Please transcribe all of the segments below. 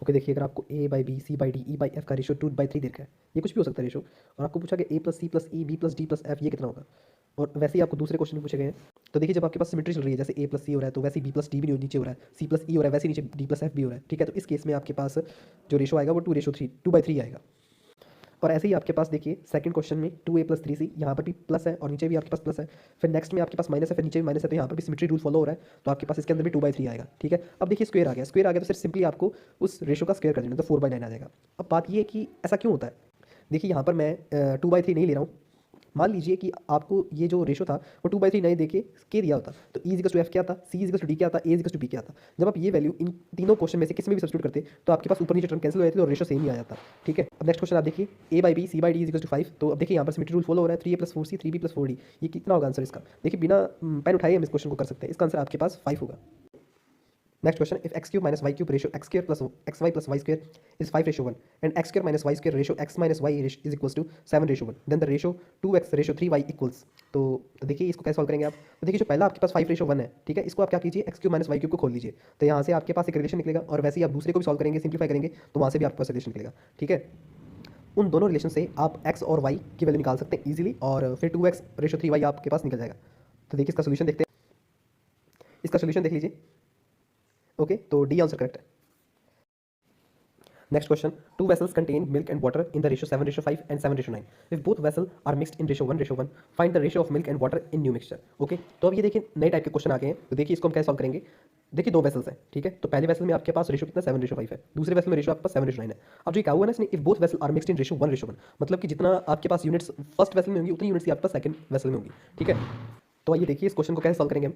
Okay, देखिए अगर आपको A by B, C by D, E by F का रेशो 2/3 देखा है, ये कुछ भी हो सकता है रेशो, और आपको पूछा गया A plus C plus E B plus D plus F ये कितना होगा। और वैसे ही आपको दूसरे क्वेश्चन में पूछे गए हैं। तो देखिए जब आपके पास सिमेट्री चल रही है, जैसे ए प्लस सी हो रहा है तो वैसे ही बी प्लस डी भी नीचे हो रहा है, सी प्लस ई हो रहा है वैसे ही नीचे डी प्लस एफ भी हो रहा है। ठीक है, तो इस केस में आपके पास जो रेशो आएगा वो 2/3 आएगा। और ऐसे ही आपके पास देखिए सेकंड क्वेश्चन में 2a + 3c, यहाँ पर भी प्लस है और नीचे भी आपके पास प्लस है। फिर नेक्स्ट में आपके पास माइनस है, फिर नीचे भी माइनस है, तो यहाँ पर भी सिमेट्री रूल फॉलो हो रहा है, तो आपके पास इसके अंदर भी 2/3 आएगा। ठीक है, अब देखिए स्क्वायर आ गया, स्क्वायर आ गया तो सिर्फ सिंपली आपको उस रेशो का स्क्वायर कर देना, तो 4/9 आ जाएगा। अब बात ये है कि ऐसा क्यों होता है। देखिए यहाँ पर मैं 2/3 नहीं ले रहा हूँ। मान लीजिए कि आपको ये जो रेशो था वो 2/3 नहीं देके के दिया होता, तो ई इक्वल टू एफ क्या आता, सी इक्वल टू डी क्या आता, ए इक्वल टू बी क्या आता। जब आप ये वैल्यू इन तीनों क्वेश्चन में से किसी में भी सब्स्टिट्यूट करते तो आपके पास ऊपर नीचे टर्म कैंसिल हो जाती है और रेशो सेम ही आ जाता। ठीक है, अब नेक्स्ट क्वेश्चन आप देखिए A by B C by D equal to 5। तो अब देखिए यहाँ पर सिमेट्री रूल फॉलो हो रहा है, 3a + 4c 3b + 4d। ये कितना होगा आंसर इसका। देखिए बिना पेन उठाए हम इस क्वेश्चन को कर सकते हैं। इसका आंसर आपके पास 5 होगा। Next question, if x³ - y³ ratio x² + xy + y² is 5:1 and x² - y² ratio x - y is equals to 7:1, then the ratio 2x ratio 3y equals। तो देखिए इसको कैसे सॉल्व करेंगे आप। तो देखिए जो पहला आपके पास 5:1 है, ठीक है, इसको आप क्या कीजिए x³ - y³ को खोल लीजिए, तो यहाँ से आपके पास एक रिलेशन निकलेगा, और वैसे ही आप दूसरे को भी सॉल्व करेंगे, सिंप्लीफाई करेंगे, तो वहाँ से भी आपके पास रिलेशन निकलेगा। ठीक है, उन दोनों रिलेशन से आप x और y की वैल्यू निकाल सकते हैं ईजिली, और फिर 2x रेशो 3y आपके पास निकल जाएगा। तो देखिए इसका सोल्यूशन देखते हैं, इसका सोल्यूशन देख लीजिए। ओके, तो डी आंसर करेक्ट है। Next question, 2 vessels contain milk and water in the ratio 7:5 and 7:9. If both vessels are mixed in ratio 1:1, find the ratio of milk and water in new mixture. Okay, तो अब ये देखिए नए type के question आ गए हैं, तो देखिए इसको हम कैसे सॉल्व करेंगे। देखिए 2 वेसल्स हैं, ठीक है, तो पहले वेसल में आपके पास रेशो कितना 7:5 है, दूसरे वेसल में रेशो आपके पास 7:9 है। अब जो क्या हुआ ना इसने, if both vessel are mixed in ratio 1:1, मतलब कि जितना आपके पास यूनिट्स फर्स्ट वेसल में होंगी उतनी यूनिट्स ही आपके पास सेकंड वेसल में होंगी। ठीक है, तो आइए देखिए इस क्वेश्चन को कैसे सॉल्व करेंगे हम।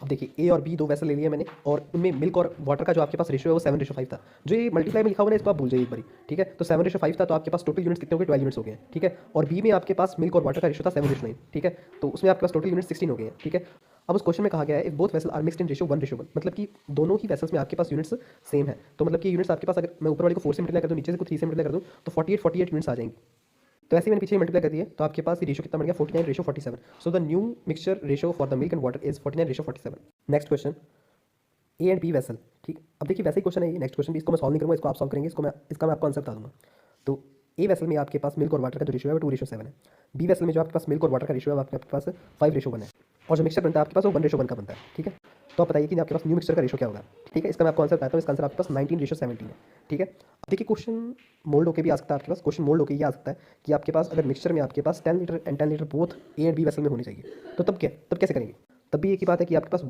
अब देखिए ए और बी 2 वैसल ले लिए मैंने, और उनमें मिल्क और वाटर का जो आपके पास रेशियो है वो 7:5 था। जो ये मल्टीप्लाई में लिखा हुआ है इसको आप भूल जाइए एक बारी। ठीक है, तो 7:5 था, तो आपके पास टोटल यूनिट्स कितने हो गए, 12 यूनिट्स हो गए हैं। ठीक है, और बी में आपके पास मिल्क और वाटर का रेशियो था 7:9। ठीक है, तो उसमें आपके पास टोटल यूनिट 16 हो गए हैं। ठीक है, अब उस क्वेश्चन में कहा गया है if both vessel are mixed in ratio 1:1, मतलब कि दोनों ही वेसल्स में आपके पास यूनिट्स सेम है। तो मतलब कि यूनिट्स आपके पास, अगर मैं ऊपर वाले को 4 से मल्टीप्लाई कर दूँ, नीचे से को 3 से मल्टीप्लाई कर दूँ, तो 48 यूनिट्स आ जाएंगे। तो ऐसे ही मैंने पीछे मल्टीप्लाई कर दिए, तो आपके पास ये रेशो कितना बन गया 49:47। So the new mixture ratio for the milk and water is 49:47। Next question, A and B vessel. ठीक, अब देखिए वैसे ही क्वेश्चन है ये, नेक्स्ट क्वेश्चन भी इसको मैं सॉल्व नहीं करूँगा, इसको आप सॉल्व करेंगे, इसका मैं आपको आंसर बता दूंगा। तो ए वेसल में आपके पास मिल्क और वाटर का जो रेशो है वो 2:7 है। बी वेसल में जो आपके पास मिल्क और वाटर का रेशो है वो आपके पास 5:1 है, और जो मिक्सचर बनता है आपके पास वो 1:1 का बनता है। ठीक है, तो आप बताइए कि आपके पास न्यू मिक्सचर का रेशो क्या होगा। ठीक है, इसका मैं आपको आंसर बताता हूँ। इसका आंसर आपके पास 19:17 है। ठीक है, अब देखिए क्वेश्चन मोल्ड होकर भी आ सकता है आपके पास, क्वेश्चन मोल्ड होकर ये आ सकता है कि आपके पास अगर मिक्सचर में आपके पास 10 litre and 10 litre both A and B vessel में होनी चाहिए, तो तब कैसे करेंगे। तब भी एक ही बात है कि आपके पास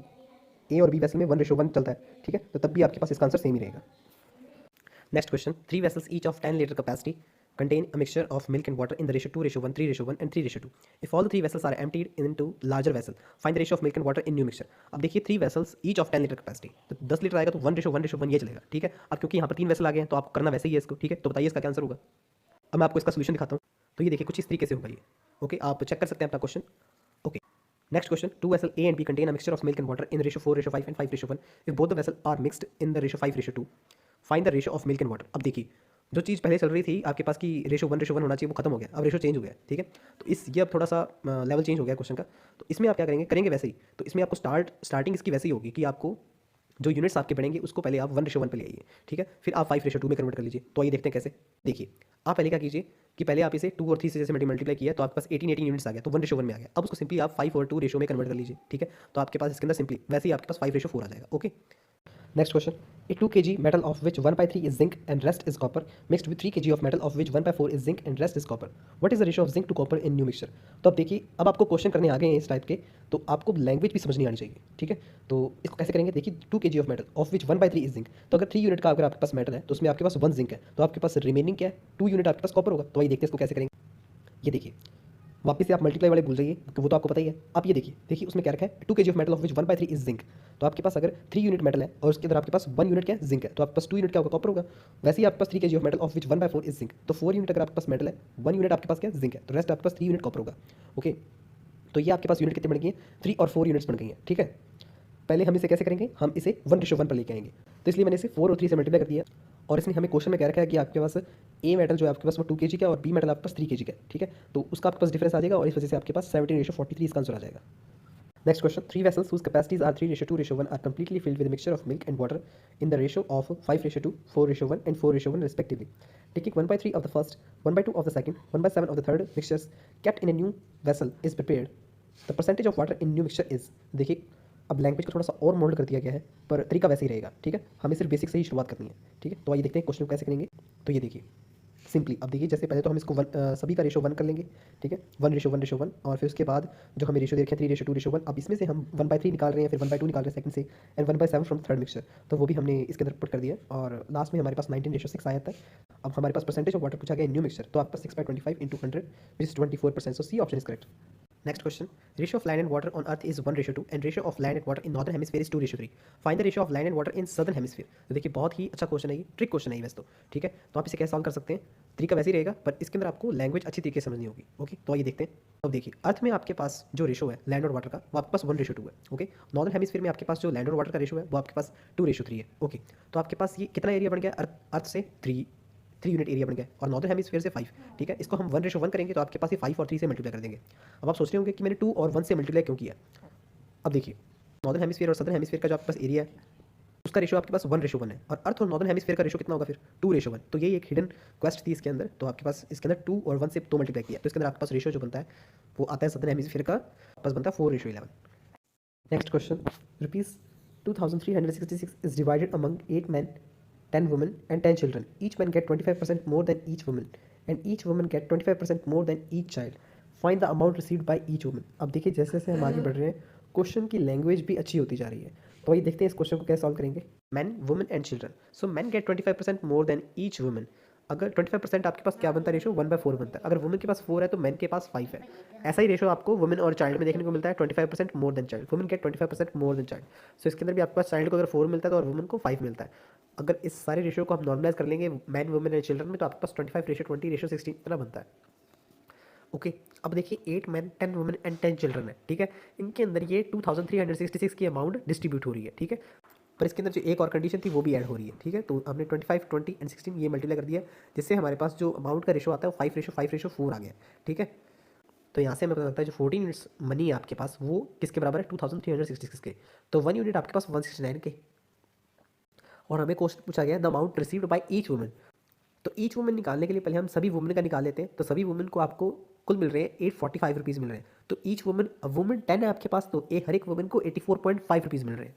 ए और बी वेसल में 1:1 चलता है। ठीक है, तो तब भी आपके पास इसका आंसर सेम ही रहेगा। Next question, 3 vessels each of 10 liter capacity contain a mixture of milk and water in the ratio 2:1, 3:1 and 3:2. If all the 3 vessels are emptied into larger vessel, find the ratio of milk and water in new mixture. अब देखिए 3 vessels each of 10 liter capacity, तो 10 litre आएगा तो 1:1:1 ये चलेगा। ठीक है, अब क्योंकि यहाँ पर 3 वेसल आ गए हैं तो आपको करना वैसे ही है इसको। ठीक है, तो बताइए इसका क्या आंसर होगा। अब मैं आपको इसका सोल्यूशन दिखाता हूँ। तो ये देखिए कुछ इस तरीके से होगा ये। ओके, आप चेक कर सकते हैं अपना question. Okay, next question, 2 vessel A and B contain a mixture of milk and water in the ratio 4:5 and 5:1. If both the vessel are mixed in the ratio 5:2, find the ratio of milk and water. अब देखिए जो चीज़ पहले चल रही थी आपके पास कि ratio 1:1 होना चाहिए, वो खत्म हो गया, अब रेशो चेंज हो गया। ठीक है, तो ये अब थोड़ा सा लेवल चेंज हो गया क्वेश्चन का। तो इसमें आप क्या करेंगे वैसे ही। तो इसमें आपको स्टार्टिंग इसकी वैसे ही होगी कि आपको जो यूनिट्स आपके पड़ेंगे उसको पहले आप 1:1 पे ले आइए। ठीक है, फिर आप 5:2 में कन्वर्ट कर लीजिए। तो आइए देखते हैं कैसे। देखिए आप पहले क्या कीजिए कि पहले आप इसे 2 और 3 से जैसे मल्टीप्लाई किया तो आपके पास 18 यूनिट्स आ गया, तो 1:1 में आ गया। अब उसको सिंपली आप 5 और 2 रेशो में कन्वर्ट कर लीजिए। ठीक है, तो आपके पास इसके अंदर सिंपली वैसे ही आपके पास 5:4 आ जाएगा। Okay, next question, a 2 kg metal of which 1/3 is zinc and rest is copper mixed with 3 kg of metal of which 1/4 is zinc and rest is copper. What is the ratio of zinc to copper in new mixture? तो अब देखिए अब आपको question करने आ गए हैं इस type के, तो आपको लैंग्वेज भी समझनी आनी चाहिए। ठीक है, तो इसको कैसे करेंगे। देखिए 2 kg of metal of which 1/3 is zinc, तो अगर 3 यूनिट का अगर आपके पास मेटल है तो उसमें आपके पास 1 जिंक है, तो आपके पास रिमेनिंग क्या है 2 यूनिट आपके पास कॉपर होगा। तो आइए देखते हैं इसको कैसे करेंगे। ये देखिए वापस से आप मल्टीप्लाई वाले भूल जाइए, वो तो आपको पता ही है। आप ये देखिए उसमें क्या रखा है 2 kg of metal of which 1/3 is zinc, तो आपके पास अगर 3 यूनिट मेटल है और उसके अंदर आपके पास 1 यूनिट क्या है जिंक है, तो आपके पास 2 यूनिट क्या होगा कॉपर होगा। वैसे ही आपके पास 3 kg of metal of which 1/4 is zinc, तो 4 यूनिट अगर आपके पास मेटल है 1 यूनिट आपके पास क्या है जिंक है, तो रेस्ट आपके पास 3 यूनिट कॉपर होगा। ओके, तो ये आपके पास यूनिट कितने बन गई हैं 3 और 4 यूनिट्स बन गई हैं। ठीक है, पहले हम इसे कैसे करेंगे, हम इसे 1:1 पर लेके आएंगे। तो इसलिए मैंने इसे 4 और 3 से मल्टीप्लाई कर दिया, और इसने हमें क्वेश्चन में कह रखा है कि आपके पास ए मेटल जो है आपके पास वो 2 kg का और बी मेटल आपके पास 3 kg का। ठीक है, तो उसका आपके पास डिफरेंस आ जाएगा और इस वजह से आपके पास 17:43 इसका आंसर आ जाएगा। Next question. Three vessels whose capacities are 3:2:1 are completely filled with a mixture of milk and water in the ratio of 5:2, 4:1, and 4:1 respectively. Taking 1/3 of the first, 1/2 of the second, 1/7 of the third mixtures kept in a new vessel is prepared. The percentage of water in new mixture is. देखिए अब language को थोड़ा सा और mould कर दिया गया है पर तरीका वैसे ही रहेगा, ठीक है। हमें सिर्फ बेसिक से ही शुरुआत करनी है, ठीक है। तो आइए देखते हैं क्वेश्चन को कैसे करेंगे। तो ये देखिए सिंपली अब देखिए जैसे पहले तो हम इसको सभी का रेशो 1 कर लेंगे, ठीक है। 1:1:1 और फिर उसके बाद जो हमें रेशो दे रखे हैं 3:2:1, अब इसमें से हम 1/3 निकाल रहे हैं, फिर 1/2 निकाल रहे हैं सेकंड से, एंड 1/7 फ्रॉम थर्ड मिक्सचर। तो वो भी हमने इसके अंदर पुट कर दिया और लास्ट में हमारे पास 19:6 आया था। अब हमारे पास परसेंटेज ऑफ वाटर पूछा गया न्यू मिक्सचर, तो आपके पास 6/25 into 100 which is 24%। So C option is correct. Next question. Ratio of land and water on Earth is 1:2 and ratio of land and water in northern hemisphere is 2:3. Find the ratio of land and water in southern hemisphere. तो देखिए बहुत ही अच्छा question है ये, trick question है ये वैसे तो, ठीक है। तो आप इसे कैसे सॉल्व कर सकते हैं, तरीका वैसे ही रहेगा पर इसके अंदर आपको लैंग्वेज अच्छी तरीके से समझनी होगी, ओके। तो आइए देखते हैं। अब देखिए अर्थ में आपके पास जो रेशो है लैंड और वाटर का वो आपके पास 1:2 है, ओके। नॉर्दर्न हेमिस्फीयर में आपके पास जो लैंड और वाटर का रेशो है वो आपके पास 2:3 है, ओके। तो आपके पास ये कितना एरिया बन गया अर्थ से 3 यूनिट एरिया बन गया और नॉर्दर्न हेमिस्फीयर से 5, ठीक है। इसको हम 1:1 करेंगे तो आपके पास ये 5 और 3 से मल्टीप्लाई कर देंगे। अब आप सोच रहे होंगे कि मैंने 2 और 1 से मल्टीप्लाई क्यों किया। अब देखिए नॉर्दर्न हेमिस्फीयर और सदर्न हेमिस्फीयर का जो आपके पास एरिया है उसका रेशो आपके पास 1:1 है और अर्थ और नॉर्दर्न हेमिस्फीयर का रेशो कितना होगा फिर 2:1। तो ये एक हिडन क्वेस्ट थी इसके अंदर। तो आपके पास इसके अंदर 2 और 1 से 2 मल्टीप्लाई किया तो इसके अंदर आपके पास रेशो जो बनता है वो आता है सदर्न हेमिस्फीयर का, पास बनता है 4:11। Next question. Rupees 2366 is divided among 8 men, 10 women and 10 children. Each man get 25% more than each woman and each woman get 25% more than each child. Find the amount received by each woman. अब देखिए जैसे जैसे हम आगे बढ़ रहे हैं question की लैंग्वेज भी अच्छी होती जा रही है। तो वही देखते हैं इस क्वेश्चन को कैसे सॉल्व करेंगे। Man women and children, so man get 25% more than each women. अगर 25% आपके पास क्या बनता है रेशो 1/4 बनता है। अगर वुमेन के पास 4 है तो मैन के पास 5 है। ऐसा ही रेशो आपको वुमेन और चाइल्ड में देखने को मिलता है 25% more than child. Women get 25% more than child. So इसके अंदर भी आपके पास चाइल्ड को अगर 4 मिलता है तो और वुमेन को 5 मिलता है। अगर इस सारे रेशियो को हम नॉर्मलाइज कर लेंगे मैन वुमेन एंड चिल्ड्रन में तो आपके पास 25:20:16 इतना बनता है, ओके। अब देखिए 8 मैन 10 वुमेन एंड 10 चिल्ड्रन है, ठीक है। इनके अंदर ये 2366 की अमाउंट डिस्ट्रीब्यूट हो रही है, ठीक है। पर इसके अंदर जो एक और कंडीशन थी वो भी ऐड हो रही है, ठीक है। तो हमने 25, 20 एंड 16 ये मल्टीप्लाई कर दिया जिससे हमारे पास जो अमाउंट का रेशो आता है वो 5:5:4 आ गया, ठीक है। तो यहाँ से हमें पता लगता है जो 14 यूनिट्स मनी है आपके पास वो किसके बराबर है 2366 के। तो 1 यूनिट आपके पास 169 के। और हमें क्वेश्चन पूछा गया the amount received by each women. तो ईच वुमेन निकालने के लिए पहले हम सभी वुमेन का निकाल लेते हैं। तो सभी वुमेन को आपको कुल मिल रहे हैं 845 रुपीज़ मिल रहे हैं। तो ईच वुमेन 10 है आपके पास तो हर एक वुमेन को 84.5 रुपीज़ मिल रहे हैं।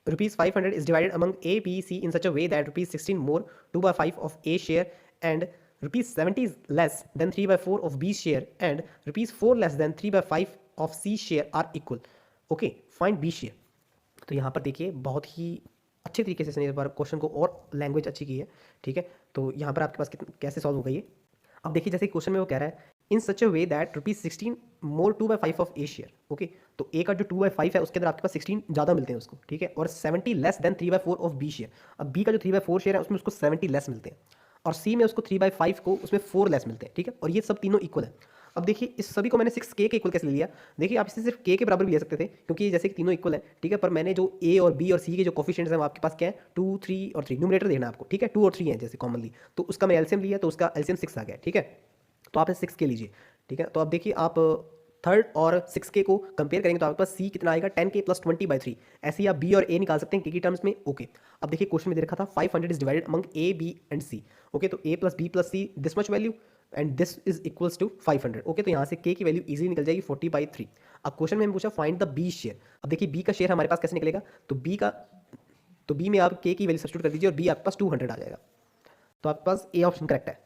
Rupees 500 is divided among A B C in such a way that rupees 16 more 2/5 of A share and rupees 70 is less than 3/4 of B share and rupees 4 less than 3/5 of C share are equal, okay. Find B share. तो यहाँ पर देखिए बहुत ही अच्छे तरीके से इसने इस बार क्वेश्चन को और लैंग्वेज अच्छी की है, ठीक है। तो यहाँ पर आपके पास कैसे सॉल्व हो गई है। अब देखिए जैसे क्वेश्चन में वो कह रहा है in such a way that rupees 16 more 2/5 of A share, okay. तो ए का जो 2/5 है उसके अंदर आपके पास 16 ज़्यादा मिलते हैं उसको, ठीक है। और 70 less than 3/4 of B share. अब बी का जो 3/4 शेयर है उसमें उसको 70 लेस मिलते हैं और सी में उसको 3/5 को उसमें 4 लेस मिलते हैं, ठीक है। और ये सब तीनों इक्वल है। अब देखिए इस सभी को मैंने 6k के इक्वल कैसे ले लिया। देखिए आप इसे सिर्फ k के बराबर भी ले सकते थे क्योंकि जैसे कि तीनों इक्वल है, ठीक है। पर मैंने जो a और b और c के जो कोफिशिएंट्स हैं वो आपके पास क्या है 2, 3 और 3 न्यूमरेटर देखना आपको, ठीक है। 2 और 3 है जैसे कॉमनली, तो उसका मैं एलसीएम लिया तो उसका एलसीएम 6 आ गया, ठीक है। तो आप 6k लीजिए, ठीक है। तो अब देखिए आप थर्ड और 6k को कंपेयर करेंगे तो आपके पास c कितना आएगा 10k + 20/3। ऐसे ही आप b और a निकाल सकते हैं k की टर्म्स में, ओके। अब देखिए क्वेश्चन में दे रखा था 500 is divided among a b and c, okay. तो a + b + c this much value and this is equals to 500, okay. तो यहाँ से k की वैल्यू इजीली निकल जाएगी 40/3। अब क्वेश्चन में हमें पूछा फाइंड द b शेयर। अब देखिए b का शेयर हमारे पास कैसे निकलेगा, तो b में आप k की वैल्यू सब्स्टिट्यूट कर दीजिए और b आपके पास 200 आ जाएगा। तो आपके पास a ऑप्शन करेक्ट है।